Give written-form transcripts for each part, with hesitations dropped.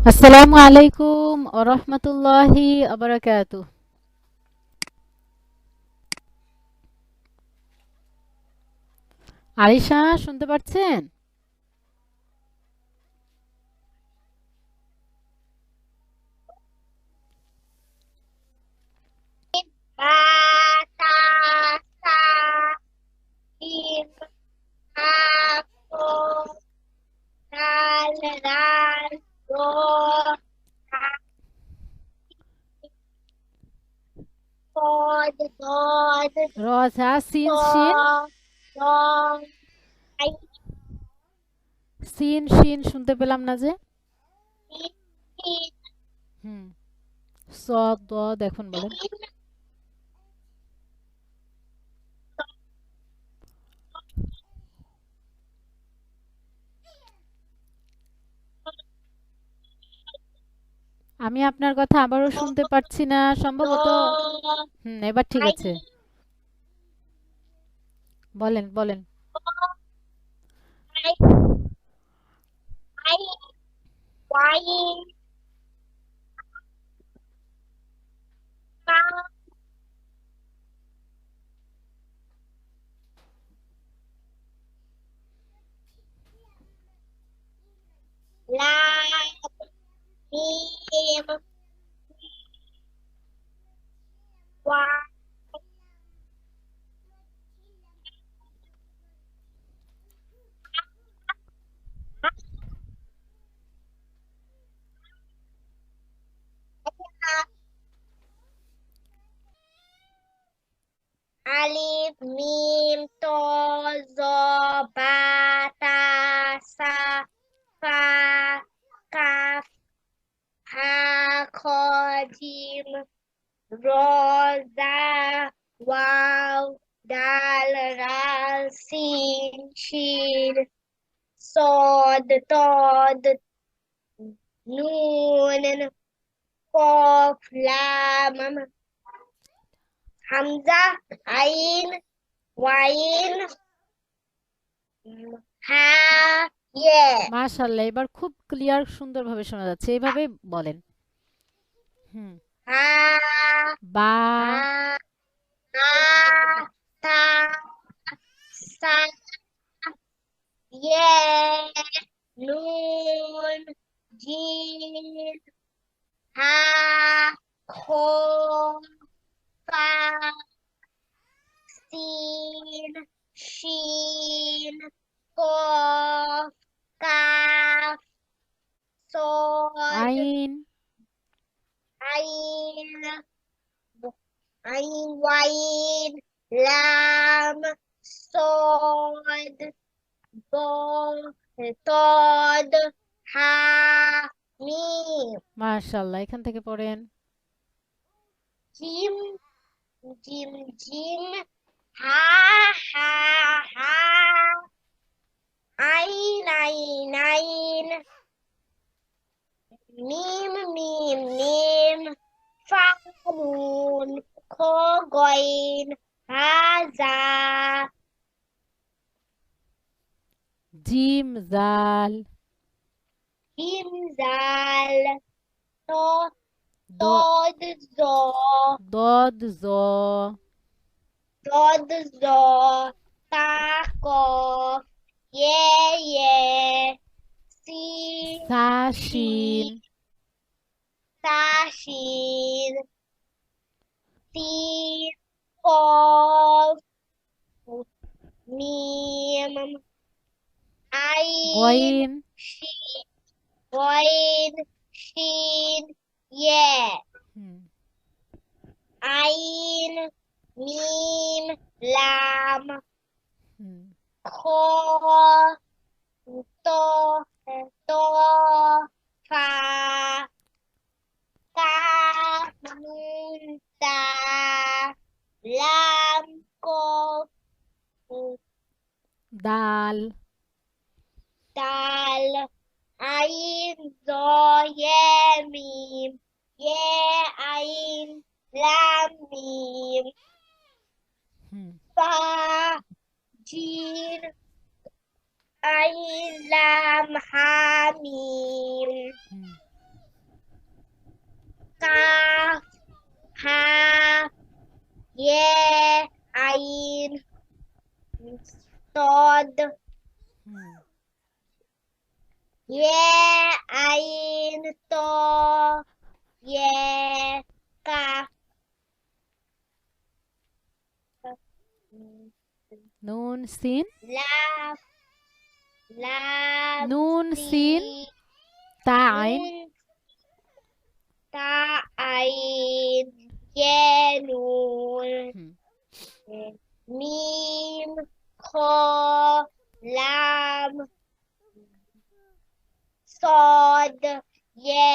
আসসালামু আলাইকুম ওয়া রাহমাতুল্লাহি ওয়া বারাকাতুহু। আলিশা শুনতে পাচ্ছেন? Batasa im ako dal do dod র ঝা সিন do শিন dong ai সিন শিন শুনতে পেলাম না যে। in হুম, স দ দেখুন বলেন। আমি আপনার কথা আবারও শুনতে পারছি না সম্ভবত। do এবার ঠিক ai আছে। বলেন বলেন। ai ai wai pa la mim wa alif mim to zo ba ta sa fa kaf ha kho jim ro za waw dal ra sin shin sod tod nun qaf lam hamza ain wain ha yeah মাশাআল্লাহ, এবার খুব clear সুন্দরভাবে শোনা যাচ্ছে। এইভাবেই বলেন। হুম। ha বা ha ha ta sa yeah nun jin ha kho fa sin shin qaf kaf sod আইন ain ain wain lam sod bo tod ha mim মাশাআল্লাহ, এখান থেকে পড়েন। jim jim jim ha ha ha ain ain ain mim mim mim fa nun kho goin ha za gym জাল jim zal to the tod zo দদ জ dod zo ta kof yeah yeah sin সা শিন shin ta shin sin kof mim ain গয়েন shin goin shin yeah hmm, ain mim lam hmm. kho to to fa ka nun ta lam ko দাল dal ain zo ye mim ye ain lam mim hmm, fa jin ain lam ha mim hmm. ye ain sod hmm ye ain to ye kaf নুন scene lam lam নুন scene sin তা আইন nun ta ain ye nun হুম mim kho lam sod ye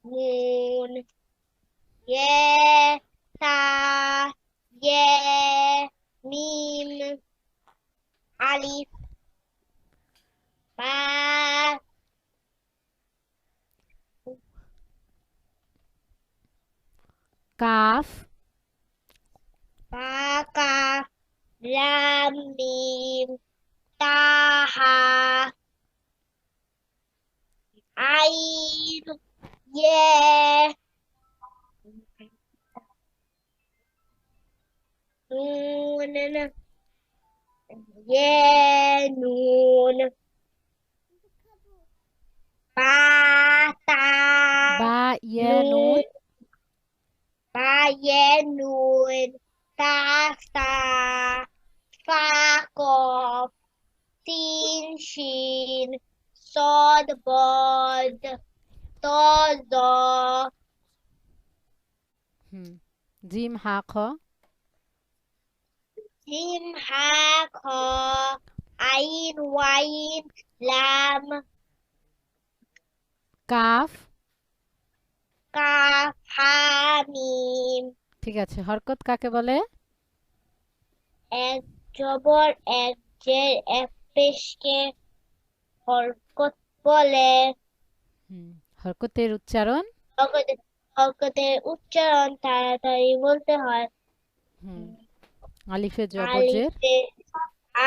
nun ye ta ye mim alif ba calf ba kaf lam mim ta ha ain ye nun ye nun ba ta বা ইয়ে নুন nun ba ye nun ta sa fa kof sin shin sod bod to zo হুম জিম হা খ jim ha kho ain wain lam কাফ kaf ha mim ঠিক আছে হরকত কাকে বলে এক জবর এক জের এক পেশকে হরকত বলে হুম হরকতের উচ্চারণ হরকতের উচ্চারণ তাড়াতাড়ি বলতে হয় হুম আলিফে জবজের আলিফে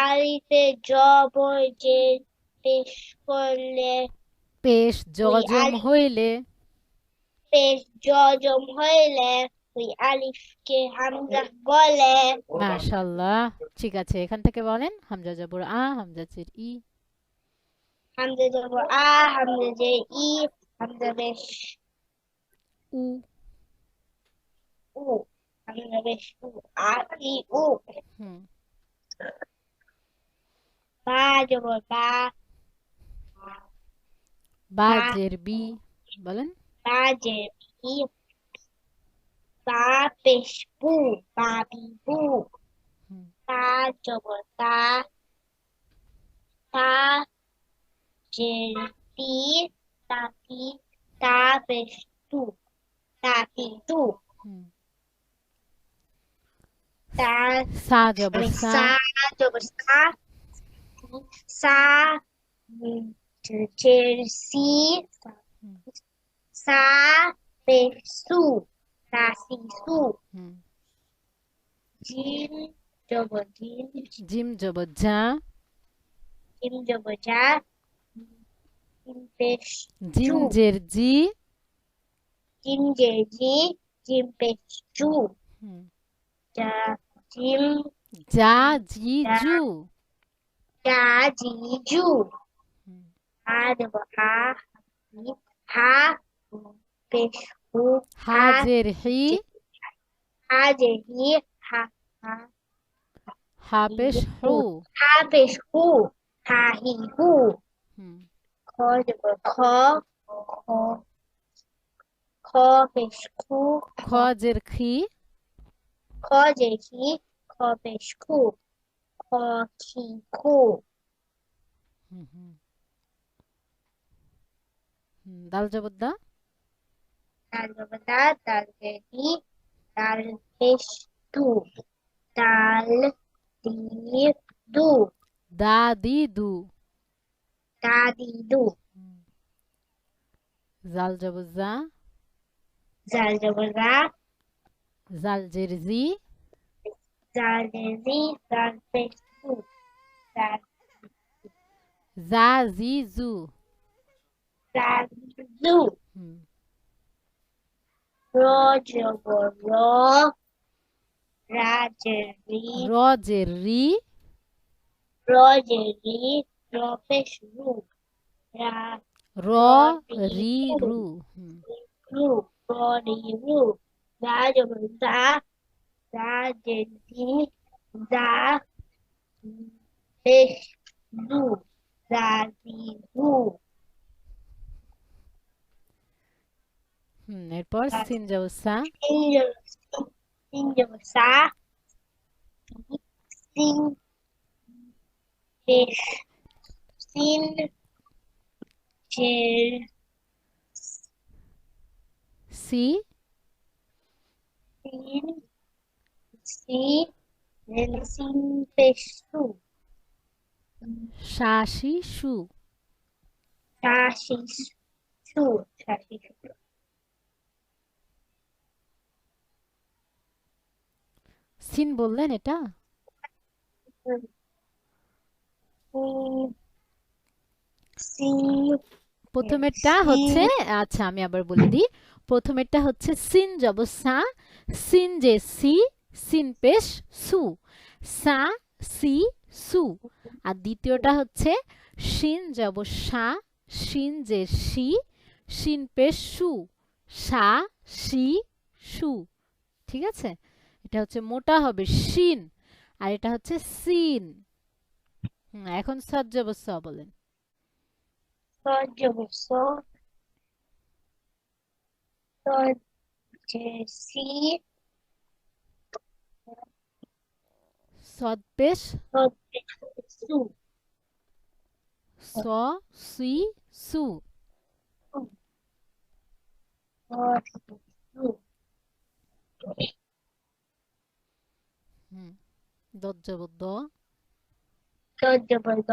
আলিফে জবর যে পেশ করলে পেশ ওই জজম আলিফ হইলে পেশ জজম হইলে ওই আলিফকে হামজা বলে মাশাআল্লাহ ঠিক আছে এখান থেকে বলেন হামজা জবর আ হামজা জের ই হামজা জবর আ হামজা যে ই হামজা পেশ উ উ হামজা পেশ উ আ ই উ হুম বা জবর বা বা বা জের বি বলেন বা যে বি বা পেশ বু বা বি বু হুম তা জবর তা তা যে তি তাতি তা পেশ তু তাতি তু হুম তা সা জবর মানে সা সা জবর সা সা যে সি হুম সা পেশ সু তা সি সু হুম জিম জবর জিম জিম জবর ঝা জিম জবর জা জিম পেশ জিম জু জের জি জিম যে জি জিম পেশ জু হুম জা জিম জা জি জা জু জা জি জু হুম হা দেব হা হি হা পেশ হু হা হা জের হি যে হা যে হি হা হা হা হি পেশ হু হু হা পেশ হু হা হি হু হুম খ দেব খ খ খ পেশ খু খ জের খি খ যে হি খ পেশ খু খ খি খু হুম হুম হুম দাল জবর দা দাল জবর দা দাল যে দি দাল পেশ দু দাল দি দু দা দি দু দা দি দু হুম জাল জবর জা জাল জবর জা জাল জের জি জাল যে জি জাল পেশ দু জাল জা জি জু জাল জু হুম র জবর র রাজরি, র যে রি, রজরি, রপেশ রু, রা, র রডি রি রু, রু। হুম। রু, রডি রু, রাজ দা, রাজরি, দা, পেশ রু, রাজি রু, এরপর সিন যাব সা, সিং, সিং সা, সিং পেশ, সিন শের, সি, সিন সি, সিন পেশ সু, সা শি সু। শাসি সু, শাসি সু, সিন বললেন এটা? সি, প্রথমেরটা সি, হচ্ছে, আচ্ছা আমি আবার বলে দিই, প্রথমেরটা হচ্ছে সিন যাব সা, সিন যে সি, সিন পেশ সু, সা সি সু। আর দ্বিতীয়টা হচ্ছে শিন যাব সা, শিন যে শি, শিন পেশ সু, সা শি সু। ঠিক আছে? এটা হচ্ছে মোটা হবে শিন, আর এটা হচ্ছে সিন। এখন সজ যাব স বলেন। সজব স, সজে সি, সদ পেশ সজে সু, স সি সু। সজে সু, হুম। দত যাব দ, সজব দ,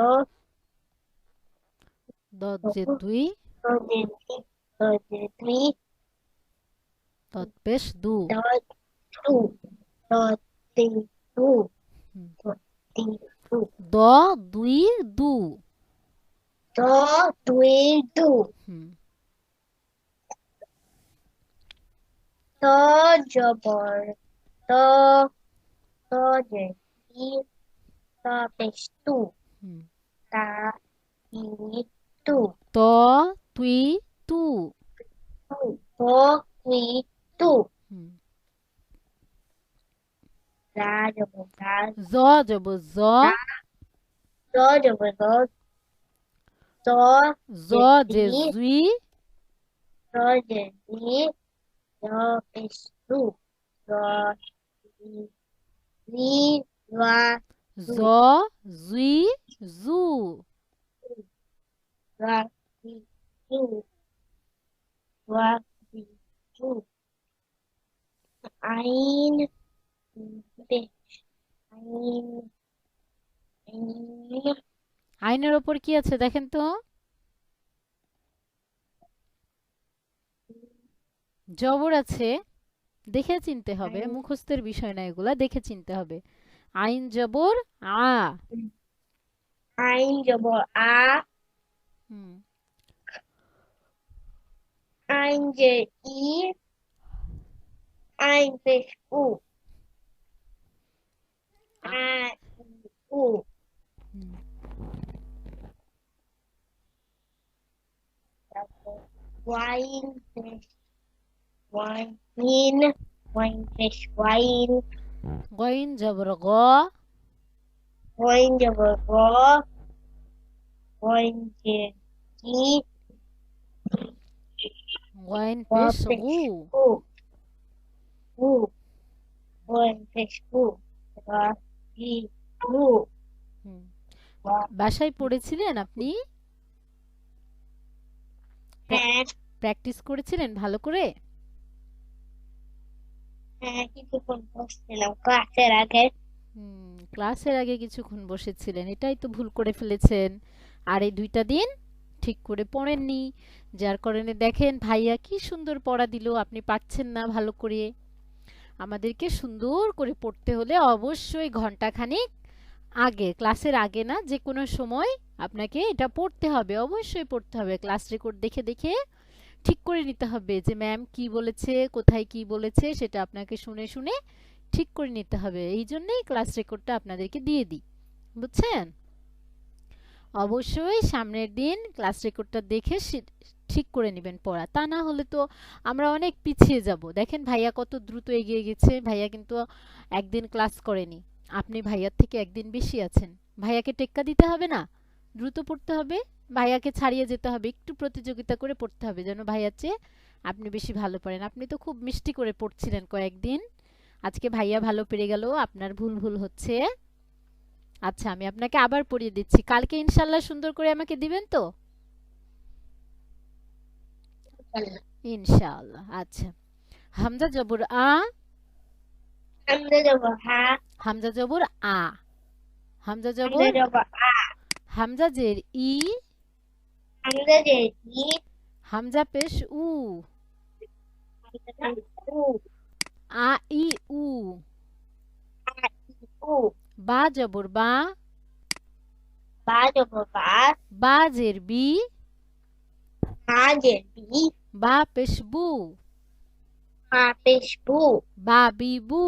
দত যে দুই, সজে দি, সজে দ্বি, তৎ পেশ দু। দত টু, দতি টু, হুম। দতি টু, দ দুই দু। দ দুই দু, হুম। ত জবর ত, যে ই, ত পেশ তু, হুম। তা ই তু, ত তুই তু। তু, ত ই তু, হুম। রা জবর রা, জ যাব জ, রা, জ জবর জ, জ জ যে যে জি, জুই, জ যে জি, জ পেশ তু, জ জি, রি, রা, জ জু, জুই জু। রা, জি, জু, রা, জি, জু, আইন পেশ, আইন, আইন, আইনের ওপর কি আছে দেখেন তো? জবর আছে, দেখে চিনতে হবে, আইন, মুখস্থের বিষয় না এগুলা, দেখে চিনতে হবে। আইন জবর আ। আইন জবর আ, হুম। আইন যে ই, আইন পেশ উ, আ- আ উ, হুম। তারপর ওয়াইন পেশ ওয়াইন, ওয়াইন পেশ ওয়াইন, গইন জবর গ, ওয়াইন জবর গ, ওয়াইন যে জি, গইন গ পেশ পেশ গু। উ, উ, ওয়াইন পেশ উ, গ জি উ, হুম। গ, বাসায় পড়েছিলেন আপনি? হ্যাঁ, প্র্যাকটিস করেছিলেন ভালো করে? হ্যাঁ কিছুক্ষণ বসছিলাম ক্লাসের আগে। ক্লাসের আগে কিছুক্ষণ বসেছিলেন, এটাই তো ভুল করে ফেলেছেন। আর এই ২টা দিন ঠিক করে পড়েননি, যার কারণে দেখেন ভাইয়া কি সুন্দর পড়া দিল, আপনি পারছেন না ভালো করে। আমাদেরকে সুন্দর করে পড়তে হলে অবশ্যই ঘন্টাখানিক আগে, ক্লাসের আগে না, যে কোনো সময় আপনাকে এটা পড়তে হবে, অবশ্যই পড়তে হবে। ক্লাস রেকর্ড দেখে দেখে ঠিক করে নিতে হবে যে ম্যাম কি বলেছে, কোথায় কি বলেছে, সেটা আপনাকে শুনে শুনে ঠিক করে নিতে হবে, এই জন্যই ক্লাস রেকর্ডটা আপনাদেরকে দিয়ে দিই, বুঝছেন? অবশ্যই সামনের দিন ক্লাস রেকর্ডটা দেখে ঠিক করে নেবেন পড়া, তা না হলে তো আমরা অনেক পিছিয়ে যাব। দেখেন ভাইয়া কত দ্রুত এগিয়ে গেছে, ভাইয়া কিন্তু একদিন ক্লাস করেনি, আপনি ভাইয়ার থেকে একদিন বেশি আছেন। ভাইয়াকে টেক্কা দিতে হবে না, দ্রুত পড়তে হবে, ভাইয়াকে ছাড়িয়ে যেতে হবে, একটু প্রতিযোগিতা করে পড়তে হবে যেন ভাইয়ার চেয়ে আপনি বেশি ভালো পারেন। আপনি তো খুব মিষ্টি করে পড়ছিলেন কয়েকদিন, আজকে ভাইয়া ভালো পেরে গেল, আপনার ভুল ভুল হচ্ছে। আচ্ছা আমি আপনাকে আবার পড়িয়ে দিচ্ছি, কালকে ইনশাল্লাহ সুন্দর করে আমাকে দিবেন তো? ইনশাআল্লাহ। আচ্ছা, হামজা জবর আ, হামজা জবর হা, হামজা জবর আ, হামজা হামজা জবর, জবর আ, হামজা জের ই, হামজা জের ই, হামজা পেশ উ, হামজা পেশ উ, আ ই উ, আ ই উ, বা জবর বা, বা জবর বা, বা জের বি, বা জের বি, বা পেশ বু, বা পেশ বু, বা বি বু,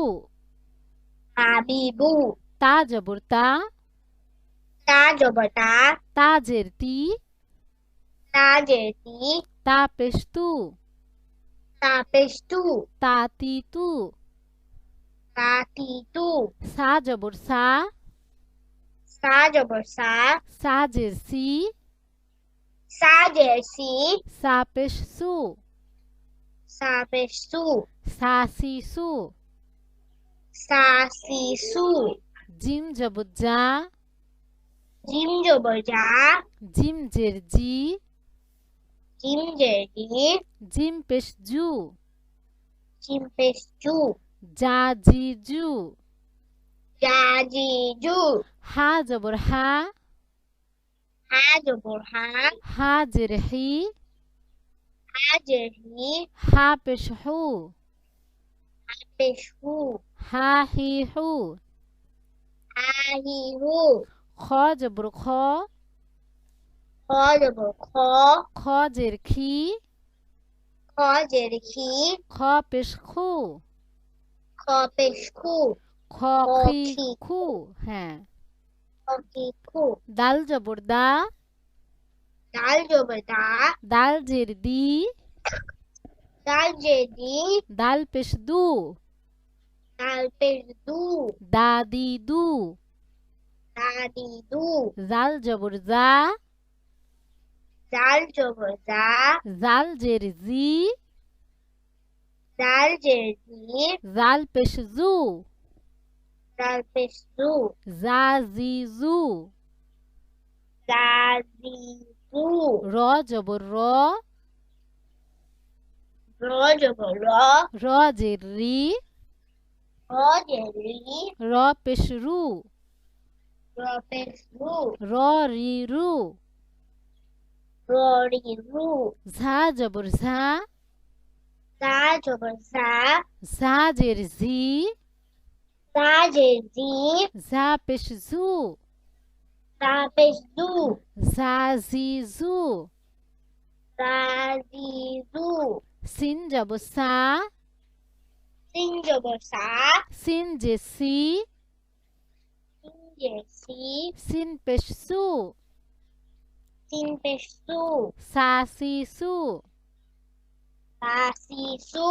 বা বি বু, তা জবর তা, তা জবর তা, তা জের তি, তা জের তি, তা পেশ তু, তা পেশ তু, তা তি তু, তা তি তু, সা জবর সা, সা জবর সা, সা জের সি, সা জের সি, সা পেশ সু, সা পেশ সু, সা সি সু, সা সি সু, জিম জবর জা, জিম জবর জা, জিম জের জি, জিম জের জি, জিম পেশ জু, জিম পেশ জু, জা জি জু, জা জি জু, হা জবর হা, হা জবর হা, হা জের হি, হা জের হি, হা পেশ হু, হা পেশ হু, হা হি হু, হা হি হু, খ জবর খ, খ জবর খ, খ জের খি, খ জের খি, খ পেশ খু, খ পেশ খু, খ খ খি খি খু, হ্যাঁ। খ খি খু, দাল জবর দা, দাল জবর দা, দাল জের দি, দাল জের দি, দাল পেশ দু, দাল পেশ দু, দা দি দু, দা দি দু, জাল জবর জা, জাল জবর জা, জাল জের জি, জাল জের জি, জাল পেশ জু, জাল পেশ জু, জা জি জু, জা জি জু, র জবর র, র জবর র, র জের রি, র জের রি, র পেশ রু, র পেশ রু, র রি রু, র রি রু, ঝা জবর ঝা, জা জবর জা, ঝা জের ঝি, জা জের জি, ঝা পেশ জু, জা পেশ জু, ঝা জি জু, জা জি জু, সিন জবর সা, সিন জবর সা, সিন জে সি, সিন জের সি, সিন পেশ সু, সিন পেশ সু, সা সি সু, সা সি সু,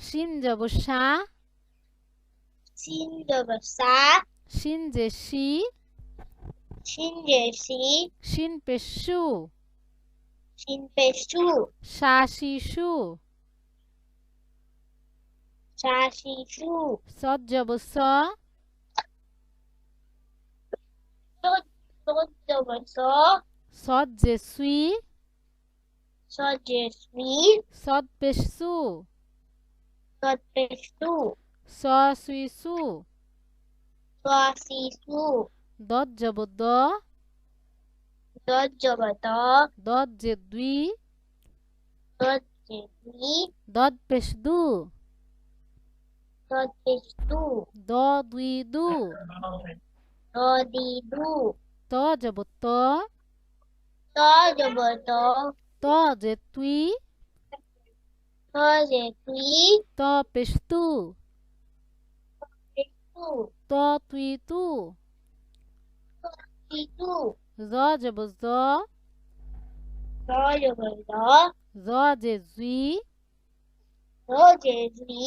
শিন জবর সা, সিন জবর সা, শিন জে শি, সিন জের সি, শিন পেশ সু, সিন পেশ সু, সা সি সু, সা সি সু, সদ জবর স, সদ সদ জবর স, সদ জে সুই, সদ জের সুই, সদ পেশ সু, সদ পেশ সু, স সুই সু, স সি সু, দদ জবর দ, দদ জবর দ, দদ জে দুই, দদ জের দুই, দদ পেশ দু, দদ পেশ দু, দ দুই দু, দ দি দু, ত জবর ত, ত জবর ত, ত জে তুই, ত জের তুই, ত পেশ তু, ত ত তুই তু Itu. জ জবর জ Ro jabal ro. জ জে জুই Ro jezi.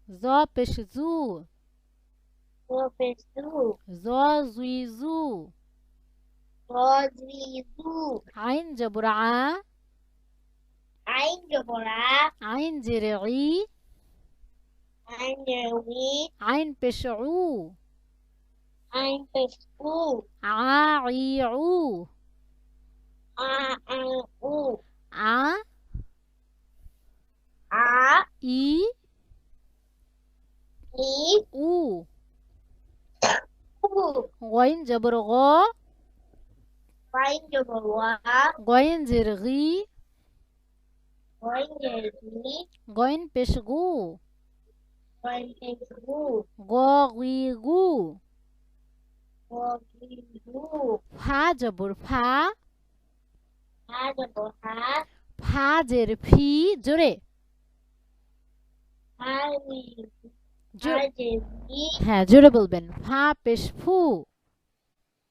জ পেশ জু Ro pesu. জ জুই জু Ro zizu. আইন জবর আ Ain jabara. আইন জের ই Ain jawi. আইন পেশ উ Ain pesu. A E uh A an u. A A E i uh u. গইন জবর গ Ain jabara. গইন জের গি Ain jezi. গইন পেশ গু Ain pesu. গ গি গু Ro zizu. ফা জবর ফা Ha jabara. ফা জের ফি জোরে Ha wi. Ha জোরে jezi. হ্যাঁ জোরে বলবেন ফা পেশ ফু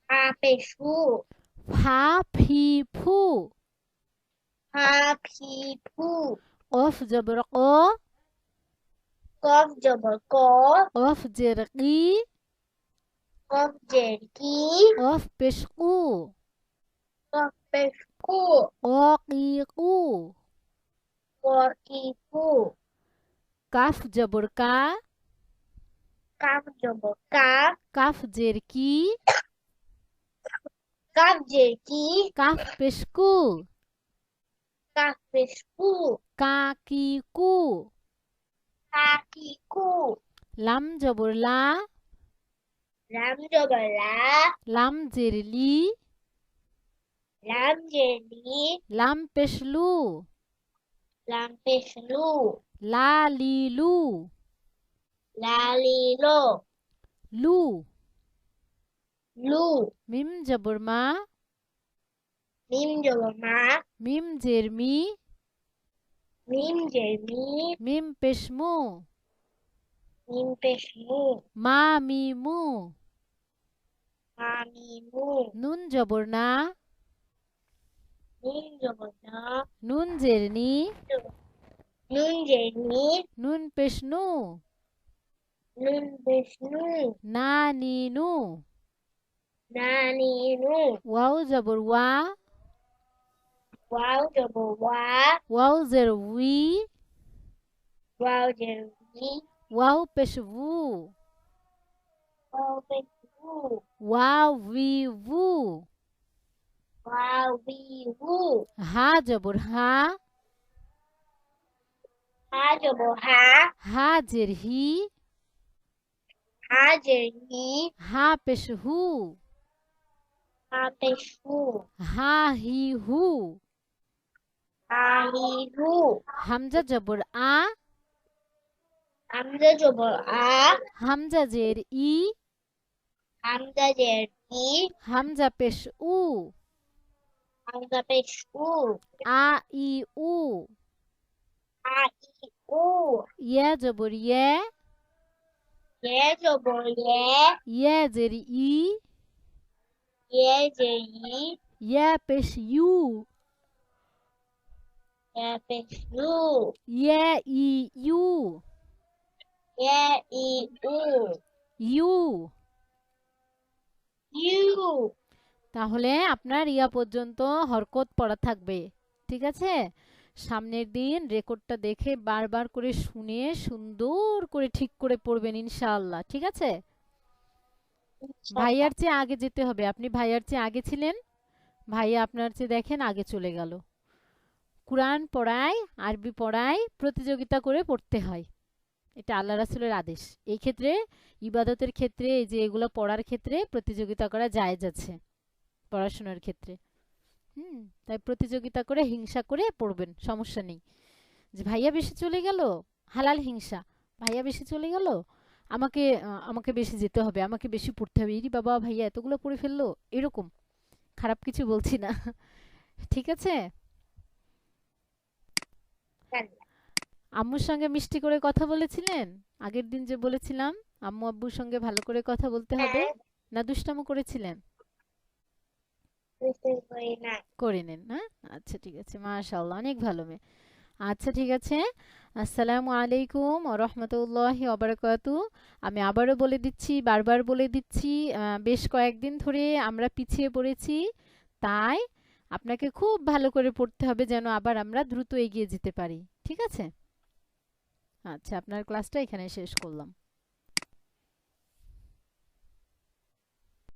Ha pesu. ফা ফি ফু Ha pi pu. কফ জবর ক Kof jabal ko. কফ জের কি Kof jerki. কফ পেশ কু Kof pesku. ক কি কু Koki pu. কাফ জবর কা Kaf jabal ka. কাফ জের কি Kaf jerki. কাফ পেশ কু Kaf pesku. কা কি কু Kaki ku. লাম জবর লা Lam jabal la. লাম জের লি Lam jeli. লাম পেশ লু Lam peslu. লা লি লু Lali lo. লু Lu. মিম জবর মা Mim jabal ma. মিম জের মি Mim jemi. মিম পেশ মু Mim pesmu. মা মি মু Mami mu. নুন জবর না Mim jabal na. নুন জের নি Nun jeni. নুন পেশ নু Nun pesnu. না নি নু Nani nu. ওয়াও জবর ওয়া Wow jabal wa. ওয়াও জের উই Wow jeri. ওয়াও পেশ ভু Wow pesmu. ওয়াও ভি ভু Wow we wu. হা জবর হা Ha jabal ha. হা জের হি Ha jeri. হা পেশ হু Ha peshu. হা হি হু Ha hi hu. হামজা জবর আ Hamza jabal a. হামজা জের ই Hamza jeri. হামজা পেশ উ Hamza peshu. A E uh Ha i u. ইয়া জবর ইয়ে Ye jabal ye. ইয়ে জের ই Ye jeri. ইয়া পেশ ইউ Ye peshu. ইয়ে ই ইউ Ye i u. ইউ You. তাহলে আপনার ইয়া পর্যন্ত হরকত পড়া থাকবে ঠিক আছে সামনের দিন রেকর্ডটা দেখে বারবার করে শুনে সুন্দর করে ঠিক করে পড়বেন ইনশাআল্লাহ ঠিক আছে ভাইয়ার চেয়ে আগে যেতে হবে আপনি ভাইয়ার চেয়ে আগে ছিলেন ভাইয়া আপনার চেয়ে দেখেন আগে চলে গেল কুরআন পড়ায় আরবি পড়ায় প্রতিযোগিতা করে পড়তে হয় এটা আল্লাহ রাসূলের আদেশ এই ক্ষেত্রে ইবাদতের ক্ষেত্রে এই যে এগুলো পড়ার ক্ষেত্রে প্রতিযোগিতা করা জায়েজ আছে পড়াশোনার ক্ষেত্রে তাই প্রতিযোগিতা করে হিংসা করে পড়বেন সমস্যা নেই যে ভাইয়া বেশি চলে গেল হালাল হিংসা ভাইয়া বেশি চলে গেল আমাকে বেশি যেতে হবে আমাকে বেশি পড়তে হবে ইরি বাবা ভাইয়া এতগুলো পড়ে ফেললো এরকম খারাপ কিছু বলছি না ঠিক আছে আম্মুর সঙ্গে মিষ্টি করে কথা বলেছিলেন আগের দিন যে বলেছিলাম আম্মু আব্বুর সঙ্গে ভালো করে কথা বলতে হবে, হ্যাঁ, না দুষ্টামো করেছিলেন? বুঝতে পারি না। করে নেন, হ্যাঁ? আচ্ছা ঠিক আছে, মাশাআল্লাহ, অনেক ভালো মেয়ে। আচ্ছা ঠিক আছে। আসসালামু আলাইকুম ওয়া রাহমাতুল্লাহি ওয়া বারাকাতু। আমি আবারও বলে দিচ্ছি, বারবার বলে দিচ্ছি, বেশ কয়েকদিন ধরে আমরা পিছিয়ে পড়েছি। তাই আপনাকে খুব ভালো করে পড়তে হবে যেন আবার আমরা দ্রুত এগিয়ে যেতে পারি। ঠিক আছে? আচ্ছা, আপনার ক্লাসটা এখানে শেষ করলাম।